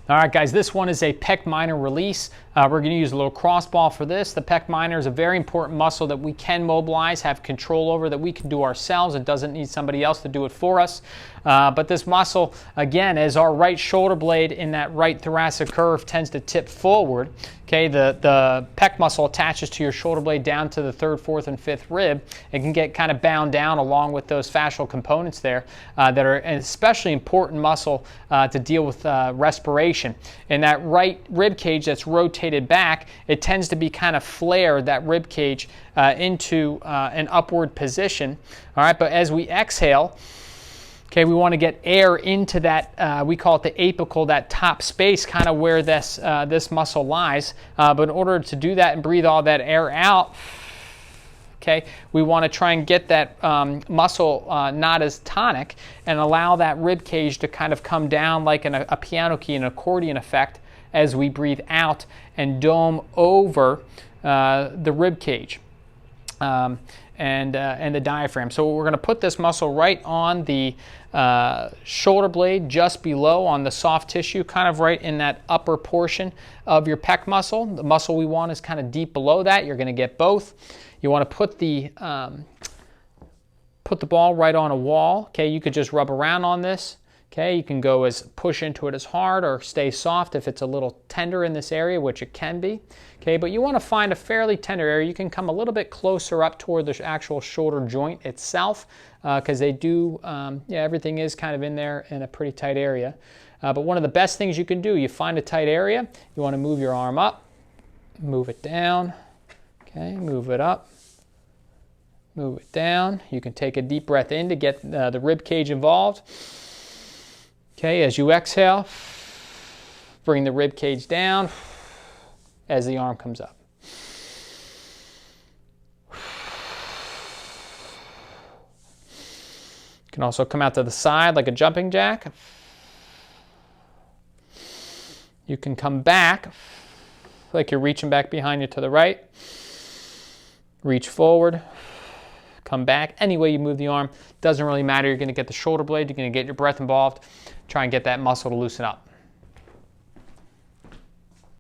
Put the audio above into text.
All right, guys, this one is a pec minor release. We're going to use a little crossball for this. The pec minor is a very important muscle that we can mobilize, have control over, that we can do ourselves. It doesn't need somebody else to do it for us. But this muscle, again, as our right shoulder blade in that right thoracic curve tends to tip forward, okay, the pec muscle attaches to your shoulder blade down to the third, fourth, and fifth rib. It can get kind of bound down along with those fascial components there that are an especially important muscle to deal with respiration. And that right rib cage that's rotated back, it tends to be kind of flared, that rib cage, into an upward position. All right, but as we exhale, okay, we want to get air into that, we call it the apical, that top space, kind of where this muscle lies. But in order to do that and breathe all that air out, okay, we want to try and get that muscle not as tonic and allow that rib cage to kind of come down like a piano key, an accordion effect, as we breathe out and dome over the rib cage. And the diaphragm. So we're going to put this muscle right on the shoulder blade, just below on the soft tissue, kind of right in that upper portion of your pec muscle. The muscle we want is kind of deep below that. You're going to get both. You want to put the ball right on a wall. Okay, you could just rub around on this. Okay, you can go as push into it as hard or stay soft if it's a little tender in this area, which it can be. Okay, but you want to find a fairly tender area. You can come a little bit closer up toward the actual shoulder joint itself, because they do, everything is kind of in there in a pretty tight area. But one of the best things you can do, you find a tight area, you want to move your arm up, move it down, okay, move it up, move it down. You can take a deep breath in to get the rib cage involved. Okay, as you exhale, bring the rib cage down as the arm comes up. You can also come out to the side like a jumping jack. You can come back like you're reaching back behind you to the right. Reach forward. Come back. Any way you move the arm, doesn't really matter. You're going to get the shoulder blade. You're going to get your breath involved. Try and get that muscle to loosen up.